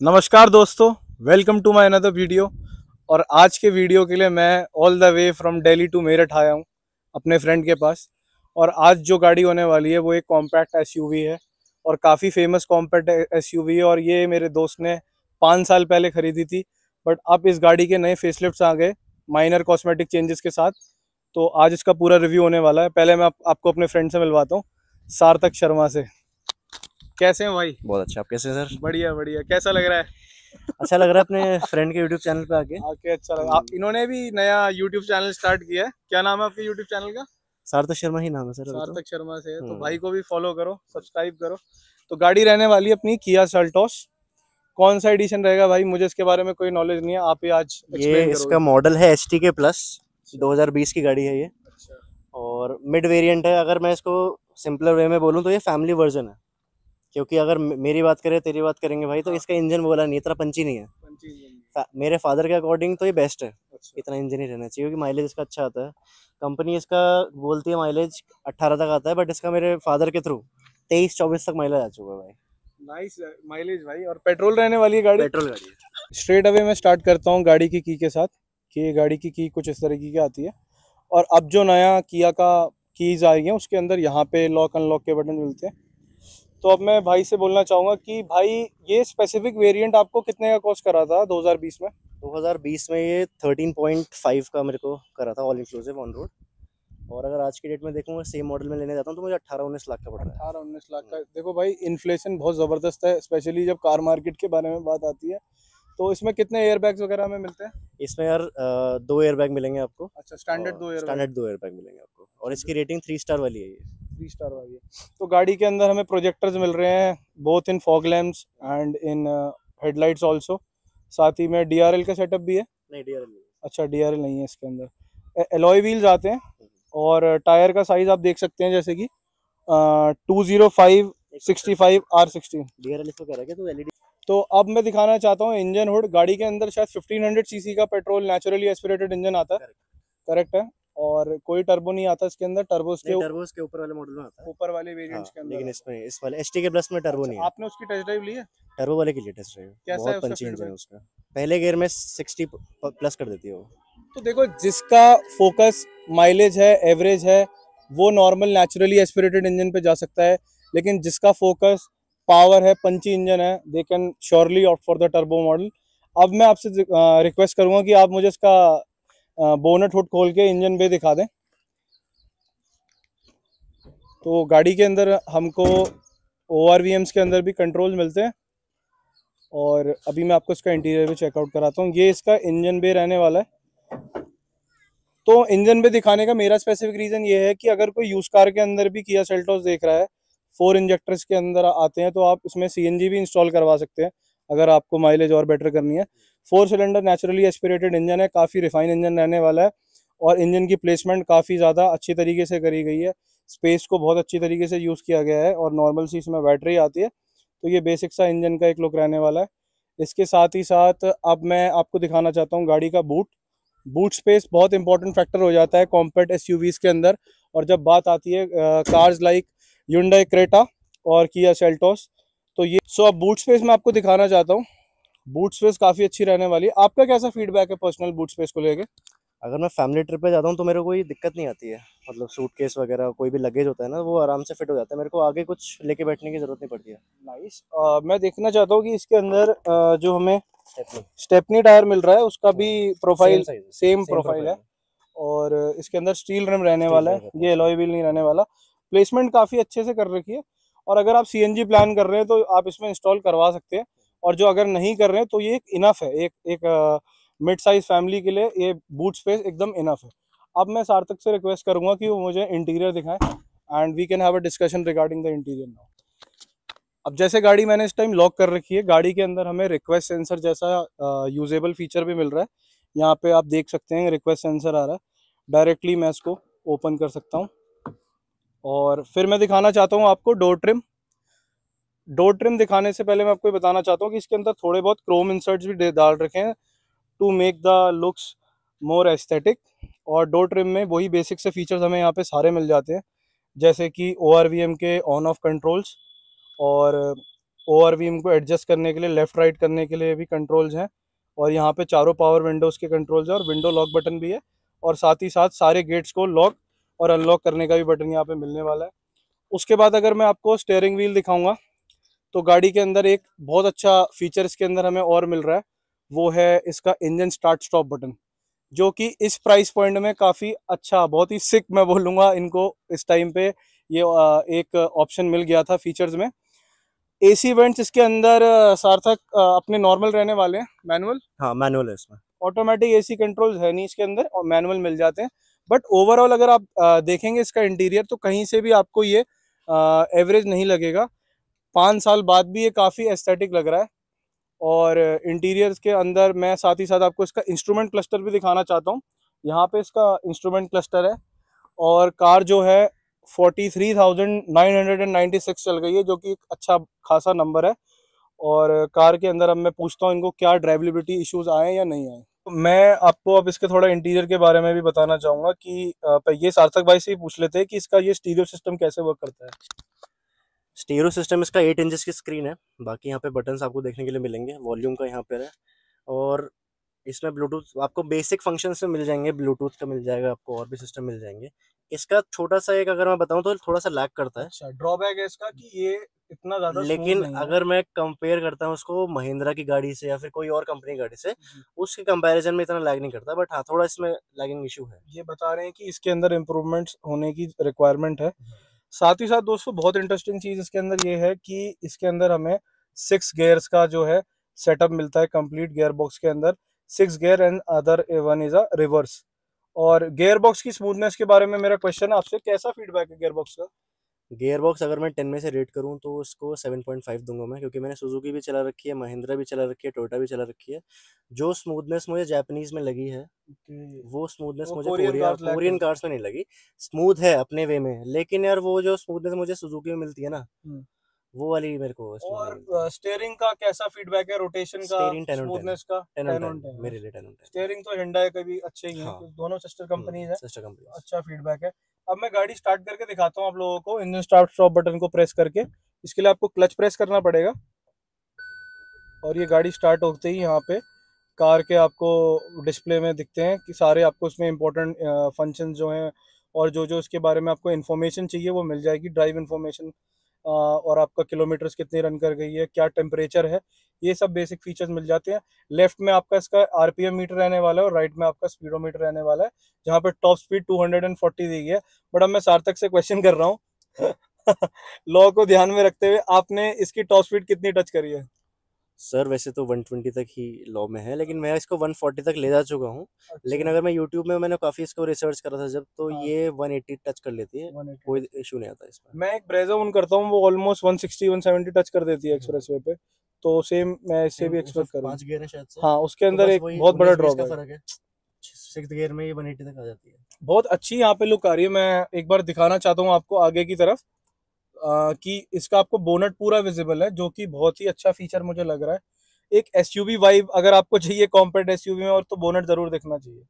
नमस्कार दोस्तों, welcome to my another video. और आज के वीडियो के लिए मैं all the way from Delhi to Meerut आया हूँ अपने फ्रेंड के पास। और आज जो गाड़ी होने वाली है वो एक कॉम्पैक्ट एसयूवी है और काफ़ी फेमस कॉम्पैक्ट एसयूवी है। और ये मेरे दोस्त ने 5 साल पहले ख़रीदी थी, बट अब इस गाड़ी के नए फेसलिफ्ट्स आ गए माइनर कॉस्मेटिक चेंजेस के साथ। तो आज इसका पूरा रिव्यू होने वाला है। पहले मैं आपको अपने फ्रेंड से मिलवाता हूँ, सार्थक शर्मा से। कैसे हैं भाई? बहुत अच्छा। आप कैसे हैं सर? बढ़िया बढ़िया। कैसा लग रहा है? अच्छा लग रहा है अपने फ्रेंड के यूट्यूब चैनल पे आके। आके अच्छा लगा। इन्होंने भी नया यूट्यूब चैनल स्टार्ट किया है। क्या नाम है आपके यूट्यूब चैनल का? सार्थक शर्मा ही नाम है सर अभी तो। सार्थक शर्मा से है, तो भाई हम्म। को भी फॉलो करो, सब्सक्राइब करो। तो गाड़ी रहने वाली है अपनी किया सेल्टोस। कौन सा एडिशन रहेगा भाई, मुझे इसके बारे में कोई नॉलेज नहीं है, आप ही आज ये एक्सप्लेन इसका करोगे। मॉडल है HTK प्लस। अच्छा 2020 की गाड़ी है ये। अच्छा और मिड वेरिएंट है। अगर मैं इसको सिंपलर वे में बोलूँ तो ये फैमिली वर्जन है। क्योंकि अगर मेरी बात करें तेरी बात करेंगे भाई तो हाँ। इसका इंजन बोला नहीं, इतना पंची नहीं है। पंची इंजन। मेरे फादर के अकॉर्डिंग तो ये बेस्ट है। अच्छा इतना इंजन ही रहना चाहिए क्योंकि माइलेज इसका अच्छा आता है। कंपनी इसका बोलती है माइलेज 18 तक आता है, बट इसका मेरे फादर के थ्रू 23-24 तक माइलेज आ चुका है भाई। नाइस माइलेज भाई। और पेट्रोल रहने वाली है गाड़ी। पेट्रोल गाड़ी है। स्ट्रेट अवे मैं स्टार्ट करता हूँ गाड़ी की के साथ कि ये गाड़ी की कुछ इस तरीके की आती है। और अब जो नया किया का कीज आई है उसके अंदर यहाँ पे लॉक अनलॉक के बटन मिलते हैं। तो अब मैं भाई से बोलना चाहूँगा कि भाई ये स्पेसिफिक वेरिएंट आपको कितने का कॉस्ट करा था 2020 में? 2020 में ये 13.5 का मेरे को करा था ऑल इंक्लूसिव ऑन रोड। और अगर आज की डेट में देखूंगा सेम मॉडल में लेने जाता हूँ तो मुझे 18-19 लाख का पड़ रहा है। 18-19 लाख का। देखो भाई, इन्फ्लेशन बहुत ज़बरदस्त है, स्पेशली जब कार मार्केट के बारे में बात आती है। तो इसमें कितने एयरबैग्स वगैरह में मिलते हैं? इसमें यार 2 एयरबैग मिलेंगे आपको। अच्छा, स्टैंडर्ड और 2 एयरबैग। स्टैंडर्ड 2 एयरबैग मिलेंगे आपको, और अच्छा, इसकी रेटिंग 3 स्टार वाली है ये। 3 स्टार वाली है। तो गाड़ी के अंदर हमें प्रोजेक्टर्स मिल रहे हैं, both in fog lamps and in headlights also. साथ ही में डीआरएल का सेटअप भी है। नहीं, डीआरएल नहीं अच्छा, डीआरएल नहीं है इसके अंदर। एलॉय व्हील्स आते हैं। है। और टायर का साइज आप देख सकते हैं, जैसे कि 205 65 R16। डीआरएल इसको कह रहा है क्या तो एलईडी। तो अब मैं दिखाना चाहता हूँ इंजन हुड। गाड़ी के अंदर शायद 1500 सीसी का पेट्रोल नेचुरली एस्पिरेटेड इंजन आता है। करेक्ट। करेक्ट है। और कोई टर्बो नहीं आता इसके अंदर, टर्बो नहीं, के टर्बो के ऊपर वाले मॉडल में आता है। ऊपर वाले हाँ, वेरिएंट्स के अंदर लेकिन आता इसमें इस वाले HTK प्लस में है। टर्बो अच्छा, नहीं है। आपने उसकी टेस्ट ड्राइव ली है? टर्बो वाले की लेटेस्ट है। कैसा है बहुत उसका पंची इंजन है फीडबैक? उसका। पहले गियर में 60 प्लस कर देती है वो। तो देखो, जिसका फोकस माइलेज है, एवरेज है, वो नॉर्मल नेचुरली एस्पिरेटेड इंजन पे जा सकता है। लेकिन जिसका फोकस पावर है, पंची इंजन है, they can surely opt for the turbo model. अब मैं आपसे रिक्वेस्ट करूंगा कि आप मुझे इसका बोनट हुड खोल के इंजन पे दिखा दें। तो गाड़ी के अंदर हमको ORVMs के अंदर भी कंट्रोल्स मिलते हैं। और अभी मैं आपको इसका इंटीरियर भी चेकआउट कराता हूँ। ये इसका इंजन बे रहने वाला है। तो इंजन बे दिखाने का मेरा स्पेसिफिक रीज़न ये है कि अगर कोई यूज कार के अंदर भी किया सेल्टोस देख रहा है, 4 इंजेक्टर्स के अंदर आते हैं, तो आप इसमें CNG भी इंस्टॉल करवा सकते हैं अगर आपको माइलेज और बेटर करनी है। 4 सिलेंडर नेचुरली एस्पिरेटेड इंजन है, काफ़ी रिफाइन इंजन रहने वाला है। और इंजन की प्लेसमेंट काफ़ी ज़्यादा अच्छी तरीके से करी गई है। स्पेस को बहुत अच्छी तरीके से यूज़ किया गया है और नॉर्मल सी इसमें बैटरी आती है। तो ये बेसिक सा इंजन का एक लुक रहने वाला है। इसके साथ ही साथ अब मैं आपको दिखाना चाहता हूँ गाड़ी का बूट। बूट स्पेस बहुत इंपॉर्टेंट फैक्टर हो जाता है कॉम्पैक्ट एसयूवीज के अंदर। और जब बात आती है कार्स लाइक Hyundai क्रेटा और किया सेल्टोस, तो ये अब बूट स्पेस मैं आपको दिखाना चाहता हूँ। बूट स्पेस काफ़ी अच्छी रहने वाली है। आपका कैसा फीडबैक है पर्सनल बूट स्पेस को लेके? अगर मैं फैमिली ट्रिप पे जाता हूँ तो मेरे को कोई दिक्कत नहीं आती है। मतलब सूटकेस वगैरह कोई भी लगेज होता है ना, वो आराम से फिट हो जाता है। मेरे को आगे कुछ लेके बैठने की जरूरत नहीं पड़ती है। नाइस। मैं देखना चाहता हूँ कि इसके अंदर जो हमें स्टेपनी। स्टेपनी टायर मिल रहा है उसका भी सेम प्रोफाइल साइज है। सेम सेम प्रोफाइल प्रोफाइल है। है। और इसके अंदर स्टील रिम रहने स्टील वाला है, रहता है ये इसमें। एलॉय व्हील नहीं रहने वाला। प्लेसमेंट काफ़ी अच्छे से कर रखी है। और अगर आप CNG प्लान कर रहे हैं तो आप इसमें इंस्टॉल करवा सकते हैं। और जो अगर नहीं कर रहे हैं तो ये एक इनफ है, एक एक मिड साइज फैमिली के लिए ये बूट स्पेस एकदम इनफ है। अब मैं सार्थक से रिक्वेस्ट करूंगा कि वो मुझे इंटीरियर दिखाएं and we can have a discussion regarding the interior now. अब जैसे गाड़ी मैंने इस टाइम लॉक कर रखी है, गाड़ी के अंदर हमें रिक्वेस्ट सेंसर जैसा यूजेबल फीचर भी मिल रहा है। यहाँ पे आप देख सकते हैं रिक्वेस्ट सेंसर आ रहा है। डायरेक्टली मैं इसको ओपन कर सकता हूँ। और फिर मैं दिखाना चाहता हूँ आपको डोर ट्रिम। डोर ट्रिम दिखाने से पहले मैं आपको ये बताना चाहता हूँ कि इसके अंदर थोड़े बहुत क्रोम इंसर्ट्स भी डाल रखे हैं to make the looks more aesthetic. और डोर ट्रिम में वही बेसिक से फीचर्स हमें यहाँ पे सारे मिल जाते हैं, जैसे कि ORVM के ऑन ऑफ कंट्रोल्स। और ORVM को एडजस्ट करने के लिए, लेफ्ट राइट करने के लिए भी कंट्रोल्स हैं। और यहाँ पे चारों पावर विंडोज़ के कंट्रोल्स हैं और विंडो लॉक बटन भी है। और साथ ही साथ सारे गेट्स को लॉक और अनलॉक करने का भी बटन यहाँ पे मिलने वाला है। उसके बाद अगर मैं आपको स्टीयरिंग व्हील दिखाऊंगा तो गाड़ी के अंदर एक बहुत अच्छा फीचर इसके अंदर हमें और मिल रहा है, वो है इसका इंजन स्टार्ट स्टॉप बटन, जो कि इस प्राइस पॉइंट में काफ़ी अच्छा, बहुत ही सिक मैं बोलूँगा इनको इस टाइम पे ये एक ऑप्शन मिल गया था फीचर्स में। AC वेंट्स इसके अंदर सार्थक अपने नॉर्मल रहने वाले हैं, मैनुअल। हाँ मैनुअल है इसमें। ऑटोमेटिक AC कंट्रोल्स है नहीं इसके अंदर और मैनुअल मिल जाते हैं। बट ओवरऑल अगर आप देखेंगे इसका इंटीरियर तो कहीं से भी आपको ये एवरेज नहीं लगेगा। 5 साल बाद भी ये काफ़ी एस्थेटिक लग रहा है। और इंटीरियर्स के अंदर मैं साथ ही साथ आपको इसका इंस्ट्रूमेंट क्लस्टर भी दिखाना चाहता हूँ। यहाँ पे इसका इंस्ट्रूमेंट क्लस्टर है और कार जो है 43,996 चल गई है, जो कि एक अच्छा खासा नंबर है। और कार के अंदर अब मैं पूछता हूँ इनको क्या ड्राइवेबिलिटी इश्यूज आए या नहीं आए। तो मैं आपको अब इसके थोड़ा इंटीरियर के बारे में भी बताना चाहूँगा कि ये सार्थक भाई से ही पूछ लेते हैं कि इसका ये स्टीरियो सिस्टम कैसे वर्क करता है। स्टीरियो सिस्टम इसका 8 इंचेस की स्क्रीन है। बाकी यहाँ पे बटन्स आपको देखने के लिए मिलेंगे, वॉल्यूम का यहाँ पे है। और इसमें ब्लूटूथ आपको बेसिक फंक्शन में मिल जाएंगे, ब्लूटूथ का मिल जाएगा आपको, और भी सिस्टम मिल जाएंगे। इसका छोटा सा एक अगर मैं बताऊं तो थोड़ा सा लैग करता है। अच्छा, ड्रॉबैक है इसका कि ये इतना ज्यादा स्मूथ लेकिन नहीं है। अगर मैं कंपेयर करता हूँ उसको महिंद्रा की गाड़ी से या फिर कोई और कंपनी की गाड़ी से, उसके कंपैरिजन में इतना लैग नहीं करता। बट हाँ, थोड़ा इसमें लैगिंग इशू है। ये बता रहे हैं कि इसके अंदर इम्प्रूवमेंट्स होने की रिक्वायरमेंट है। साथ ही साथ दोस्तों बहुत इंटरेस्टिंग चीज इसके अंदर ये है कि इसके अंदर हमें 6 गियर्स का जो है सेटअप मिलता है कंप्लीट गियर बॉक्स के अंदर। 6 gear and other one is a reverse. और गियर बॉक्स की स्मूथनेस के बारे में मेरा क्वेश्चन है आपसे, कैसा फीडबैक है गियर बॉक्स का? गियर बॉक्स अगर मैं 10 में से रेट करूँ तो उसको 7.5 दूंगा मैं, क्योंकि मैंने सुजुकी भी चला रखी है, महिंद्रा भी चला रखी है, टोयोटा भी चला रखी है। जो स्मूथनेस मुझे जापानीज में लगी है, वो स्मूथनेस वो मुझे कोरियन कार्स लैक कोरियन करते कार्स में नहीं लगी। स्मूथ है अपने वे में, लेकिन यार वो जो स्मूथनेस मुझे सुजुकी में मिलती है ना, हैं। वो वाली मेरे को इसमें नहीं मिलती। और स्टीयरिंग का कैसा फीडबैक है, रोटेशन का, स्टेयरिंग 10 on 10 स्मूथनेस का? 10 on 10 10 ऑन 10 है। मेरे लिए 10 on 10। स्टीयरिंग तो हिंडाई का भी अच्छे ही है, हाँ। दोनों सिस्टर कंपनीज है। Sister company. अच्छा फीडबैक है। अब मैं गाड़ी स्टार्ट करके दिखाता हूँ आप लोगों को, इंजन स्टार्ट स्टॉप बटन को प्रेस करके। इसके लिए आपको क्लच प्रेस करना पड़ेगा और ये गाड़ी स्टार्ट होते ही यहाँ पे कार के आपको डिस्प्ले में दिखते हैं कि सारे आपको इसमें इंपॉर्टेंट फंक्शंस जो हैं और जो जो इसके बारे में आपको इन्फॉर्मेशन चाहिए वो मिल जाएगी। ड्राइव इन्फॉर्मेशन और आपका किलोमीटर्स कितनी रन कर गई है, क्या टेम्परेचर है, ये सब बेसिक फीचर्स मिल जाते हैं। लेफ्ट में आपका इसका RPM मीटर रहने वाला है और राइट में आपका स्पीडोमीटर रहने वाला है, जहाँ पे टॉप स्पीड 240 दी गई है। बट अब मैं सार्थक से क्वेश्चन कर रहा हूँ लॉ को ध्यान में रखते हुए, आपने इसकी टॉप स्पीड कितनी टच करी है? सर वैसे तो 120 तक ही लॉ में है, लेकिन मैं इसको 140 तक ले जा चुका हूँ। लेकिन अच्छा। अगर मैं यूट्यूब में मैंने काफ़ी इसको रिसर्च करा था जब, तो हाँ, ये 180 टच कर लेती है, 180 कोई इशू नहीं आता इसमें। मैं एक ब्रेजा ऑन करता हूँ, वो ऑलमोस्ट 160 170 टच कर देती है एक्सप्रेस वे पे। तो सेम मैं इससे भी उसमें एक्सपेक्ट करूँ। 5 गियर है शायद से, हाँ, उसके तो अंदर बस एक वही बहुत बड़ा 19-20 का ड्रॉबैक। फर्क है। 6th गियर में ये 180 तक आ जाती है। बहुत अच्छी यहाँ पे लुक आ रही है। मैं एक बार दिखाना चाहता हूँ आपको आगे की तरफ कि इसका आपको बोनट पूरा विजिबल है, जो कि बहुत ही अच्छा फीचर मुझे लग रहा है। एक SUV वाइब अगर आपको चाहिए कॉम्पैक्ट SUV में, और तो बोनट जरूर दिखना चाहिए।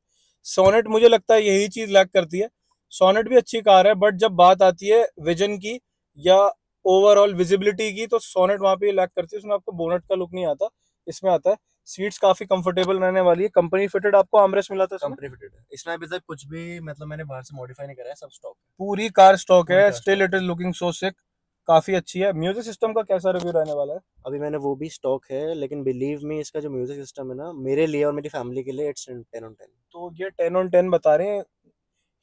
सोनेट मुझे लगता है यही चीज लैक करती है। सोनेट भी अच्छी कार है बट जब बात आती है विजन की या ओवरऑल विजिबिलिटी की तो सोनेट वहां पे लैक करती है, उसमें आपको बोनट का लुक नहीं आता, इसमें आता है। सीट्स काफी कंफर्टेबल रहने वाली है। कंपनी फिटेड आपको आर्मरेस्ट मिला था इसमें? कंपनी फिटेड है इसमें। अभी तक कुछ भी मतलब मैंने बाहर से मॉडिफाई नहीं करा है, सब स्टॉक। पूरी कार स्टॉक पूरी है। Car still stock it is looking so sick, काफी अच्छी है। म्यूजिक सिस्टम का कैसा रिव्यू रहने वाला है? अभी मैंने वो भी स्टॉक है, लेकिन बिलीव मी इसका जो म्यूजिक सिस्टम है ना, मेरे लिए और मेरी फैमिली के लिए इट्स 10 on 10। तो ये 10 on 10 बता रहे हैं।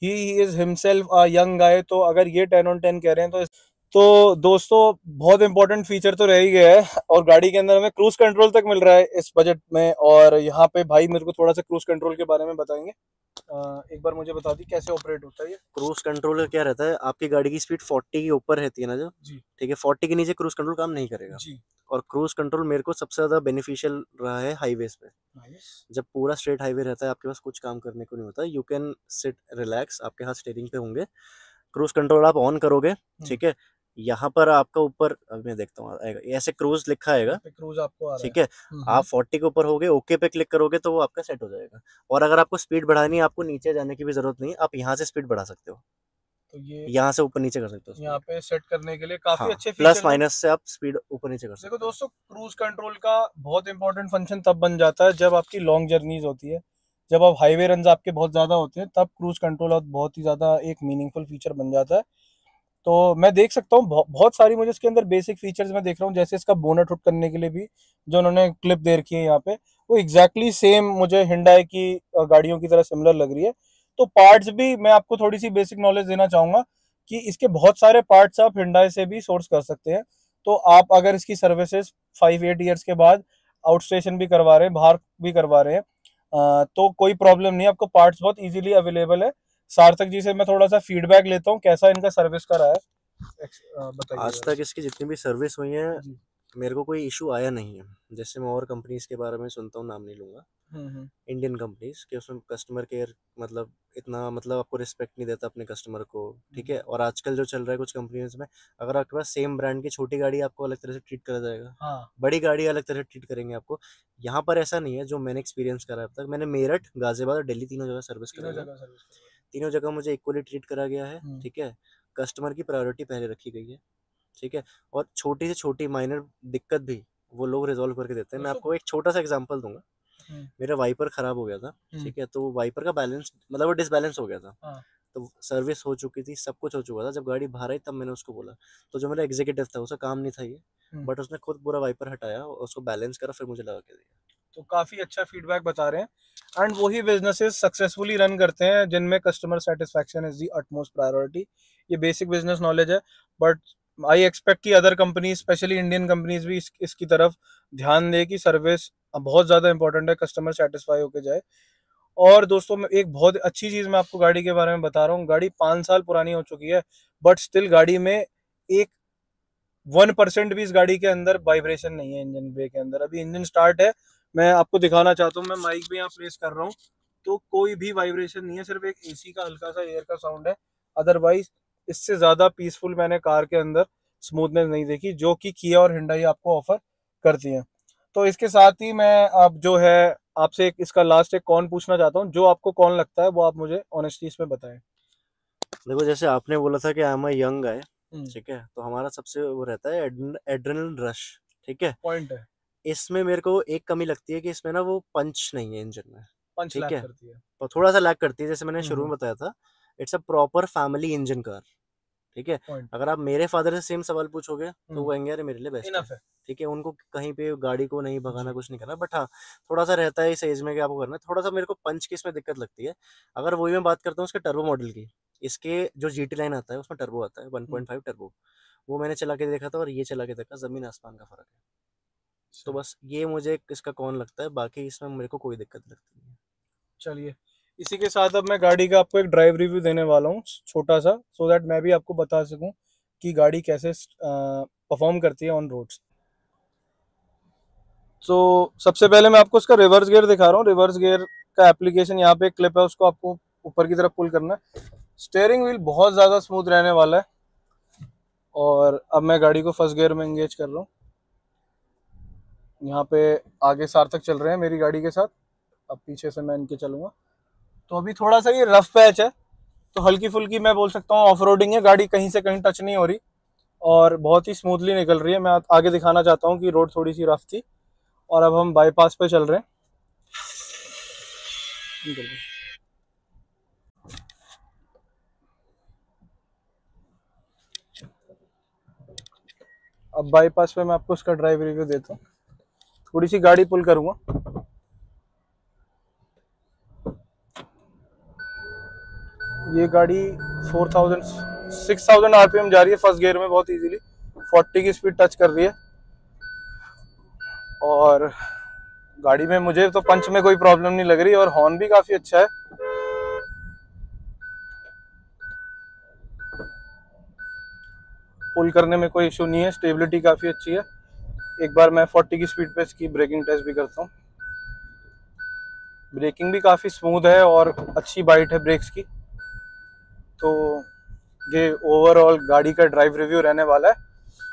He is himself a young guy, तो अगर ये 10 on 10 कह रहे हैं तो दोस्तों बहुत इंपॉर्टेंट फीचर तो रह ही गया है। और गाड़ी के अंदर हमें क्रूज कंट्रोल तक मिल रहा है इस बजट में। और यहाँ पे भाई मेरे को थोड़ा सा क्रूज कंट्रोल के बारे में बताएंगे। एक बार मुझे बता दी कैसे ऑपरेट होता है ये। क्रूज कंट्रोल का क्या रहता है, आपकी गाड़ी की स्पीड 40 के ऊपर रहती है ना जो, जी ठीक है, 40 के नीचे क्रूज कंट्रोल काम नहीं करेगा। जी। और क्रूज कंट्रोल मेरे को सबसे ज्यादा बेनिफिशियल रहा है हाईवेज पे। नाइस। जब पूरा स्ट्रेट हाईवे रहता है, आपके पास कुछ काम करने को नहीं होता, यू कैन सिट रिलैक्स, आपके हाथ स्टीयरिंग पे होंगे, क्रूज कंट्रोल आप ऑन करोगे, ठीक है, यहाँ पर आपका ऊपर, अब मैं देखता हूँ आएगा, ऐसे क्रूज लिखा आएगा, क्रूज आपको आ रहा ठीक है। आप 40 के ऊपर होगे, ओके पे क्लिक करोगे तो वो आपका सेट हो जाएगा। और अगर आपको स्पीड बढ़ानी है, आपको नीचे जाने की भी जरूरत नहीं, आप यहाँ से स्पीड बढ़ा सकते हो। तो ये यहाँ से ऊपर नीचे कर सकते हो। यहाँ पे सेट करने के लिए काफी हाँ, अच्छे प्लस फीचर। माइनस से आप स्पीड ऊपर नीचे कर सकते देखो हो। दोस्तों, क्रूज कंट्रोल का बहुत इंपॉर्टेंट फंक्शन तब बन जाता है जब आपकी लॉन्ग जर्नीज होती है, जब आप हाईवे रन आपके बहुत ज़्यादा होते हैं, तब क्रूज कंट्रोल बहुत ही ज़्यादा एक मीनिंगफुल फीचर बन जाता है। तो मैं देख सकता हूँ बहुत सारी मुझे इसके अंदर बेसिक फीचर्स मैं देख रहा हूँ, जैसे इसका बोनट हुड करने के लिए भी जो उन्होंने क्लिप दे रखी है यहाँ पे, वो एग्जैक्टली सेम मुझे हिंडाई की गाड़ियों की तरह सिमिलर लग रही है। तो पार्ट्स भी मैं आपको थोड़ी सी बेसिक नॉलेज देना चाहूंगा कि इसके बहुत सारे पार्ट्स आप हिंडाई से भी सोर्स कर सकते हैं। तो आप अगर इसकी सर्विसेज 5-8 ईयर्स के बाद आउट स्टेशन भी करवा रहे हैं, बाहर भी करवा रहे हैं, तो कोई प्रॉब्लम नहीं, आपको पार्ट्स बहुत इजीली अवेलेबल है। सार्थक जी से मैं थोड़ा सा फीडबैक लेता हूँ, कैसा इनका सर्विस का रहा है, बताइए। आज तक इसकी जितनी भी सर्विस हुई है, जी। मेरे को कोई इशू आया नहीं है। जैसे मैं और कंपनीज के बारे में सुनता हूँ, नाम नहीं लूंगा, इंडियन कंपनीज के, उसमें कस्टमर केयर मतलब इतना मतलब आपको रिस्पेक्ट नहीं देता अपने कस्टमर को, ठीक है। और आजकल जो चल रहा है कुछ कंपनीज में, अगर आपके पास सेम ब्रांड की छोटी गाड़ी आपको अलग तरह से ट्रीट करा जाएगा, हाँ। बड़ी गाड़ी अलग तरह से ट्रीट करेंगे आपको। यहाँ पर ऐसा नहीं है, जो मैंने एक्सपीरियंस करा है अब तक। मैंने मेरठ, गाजियाबाद और दिल्ली तीनों जगह सर्विस करा है, तीनों जगह मुझे इक्वली ट्रीट करा गया है, ठीक है। कस्टमर की प्रायोरिटी पहले रखी गई है, ठीक है। और छोटी से छोटी माइनर दिक्कत भी वो लोग रिजॉल्व करके देते हैं। मैं आपको एक छोटा सा एग्जांपल दूंगा। मेरा वाइपर खराब हो गया था, ठीक है। तो वाइपर का बैलेंस मतलब वो डिसबैलेंस हो गया था, तो सर्विस हो चुकी थी, सब कुछ हो चुका था। जब गाड़ी बाहर आई तब मैंने उसको बोला, तो जो मेरा एग्जीक्यूटिव था, उसका काम नहीं था ये, बट उसने खुद पूरा वाइपर हटाया और उसको बैलेंस करा, फिर मुझे लगा के दिया। तो काफी अच्छा फीडबैक बता रहे हैं। एंड वही बिजनेसेस सक्सेसफुली रन करते हैं जिनमें customer satisfaction is the utmost priority. ये बेसिक बिजनेस नॉलेज है, बट आई एक्सपेक्ट कि other companies, specially Indian companies भी इसकी तरफ ध्यान दे कि सर्विस बहुत ज़्यादा इंपॉर्टेंट है, कस्टमर सेटिस्फाई होके जाए। और दोस्तों, मैं एक बहुत अच्छी चीज़ मैं आपको गाड़ी के बारे में बता रहा हूँ। गाड़ी 5 साल पुरानी हो चुकी है, बट स्टिल गाड़ी में एक 1% भी इस गाड़ी के अंदर वाइब्रेशन नहीं है इंजन बे के अंदर। अभी इंजन स्टार्ट है, मैं आपको दिखाना चाहता हूँ, मैं माइक भी यहाँ प्लेस कर रहा हूँ, तो कोई भी वाइब्रेशन नहीं है, सिर्फ एक एसी का हल्का सा एयर का साउंड है। अदरवाइज इससे ज़्यादा पीसफुल मैंने कार के अंदर स्मूथनेस नहीं देखी, जो कि किया और हिंडाई आपको ऑफर करती है। तो इसके साथ ही मैं अब जो है आपसे इसका लास्ट एक कौन पूछना चाहता हूँ, जो आपको कौन लगता है वो आप मुझे ऑनेस्टली इसमें बताएं। देखो, जैसे आपने बोला था कि I am a young guy, ठीक है, तो हमारा सबसे वो रहता है एड्रेनल रश, ठीक है। पॉइंट है, इसमें मेरे को एक कमी लगती है कि इसमें ना वो पंच नहीं है इंजन में, पंच ठीक लैग है, करती है। तो थोड़ा सा लैग करती है। जैसे मैंने शुरू में बताया था, it's a proper family engine car, ठीक है। पॉइंट अगर आप मेरे फादर से सेम सवाल पूछोगे तो वो कहेंगे अरे मेरे लिए बेस्ट इनफ है, है। ठीक है। उनको कहीं पे गाड़ी को नहीं भगाना, जी। कुछ नहीं करना, बट हाँ, थोड़ा सा रहता है इस एज में कि आपको करना है। थोड़ा सा मेरे को पंच की इसमें दिक्कत लगती है। अगर वही मैं बात करता हूँ उसके टर्बो मॉडल की, इसके जो जीटी लाइन आता है उसमें टर्बो आता है 1.5 टर्बो, वो मैंने चला के देखा था और ये चला के देखा, जमीन आसमान का फर्क है। तो बस ये मुझे इसका कौन लगता है, बाकी इसमें मेरे को कोई दिक्कत लगती नहीं है। चलिए, इसी के साथ अब मैं गाड़ी का आपको एक ड्राइव रिव्यू देने वाला हूँ छोटा सा, सो दैट मैं भी आपको बता सकूं कि गाड़ी कैसे परफॉर्म करती है ऑन रोड्स। तो सबसे पहले मैं आपको इसका रिवर्स गियर दिखा रहा हूँ। रिवर्स गियर का एप्लीकेशन यहाँ पे क्लिप है, उसको आपको ऊपर की तरफ पुल करना है। स्टेयरिंग व्हील बहुत ज़्यादा स्मूथ रहने वाला है। और अब मैं गाड़ी को फर्स्ट गियर में एंगेज कर रहा हूँ। यहाँ पे आगे सार्थक चल रहे हैं मेरी गाड़ी के साथ, अब पीछे से मैं इनके चलूँगा। तो अभी थोड़ा सा ये रफ पैच है, तो हल्की फुल्की मैं बोल सकता हूँ ऑफ रोडिंग है, गाड़ी कहीं से कहीं टच नहीं हो रही और बहुत ही स्मूथली निकल रही है। मैं आगे दिखाना चाहता हूँ कि रोड थोड़ी सी रफ थी और अब हम बाईपास पे चल रहे हैं। अब बाईपास पे मैं आपको इसका ड्राइव रिव्यू देता हूँ। थोड़ी सी गाड़ी पुल करूँगा। ये गाड़ी 6,000 आरपीएम जा रही है फर्स्ट गियर में बहुत इजीली, 40 की स्पीड टच कर रही है। और गाड़ी में मुझे तो पंच में कोई प्रॉब्लम नहीं लग रही और हॉर्न भी काफ़ी अच्छा है। पुल करने में कोई इशू नहीं है, स्टेबिलिटी काफ़ी अच्छी है। एक बार मैं 40 की स्पीड पे इसकी ब्रेकिंग टेस्ट भी करता हूँ। ब्रेकिंग भी काफ़ी स्मूथ है और अच्छी बाइट है ब्रेक्स की। तो ये ओवरऑल गाड़ी का ड्राइव रिव्यू रहने वाला है।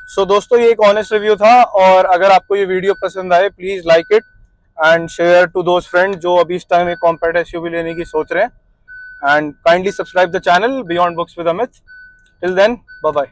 सो दोस्तों, ये एक ऑनेस्ट रिव्यू था और अगर आपको ये वीडियो पसंद आए please like it and share to those friend जो अभी इस टाइम एक कॉम्पैक्ट एसयूवी लेने की सोच रहे हैं। and kindly subscribe the channel Beyond Books with Amit. Till then, bye bye.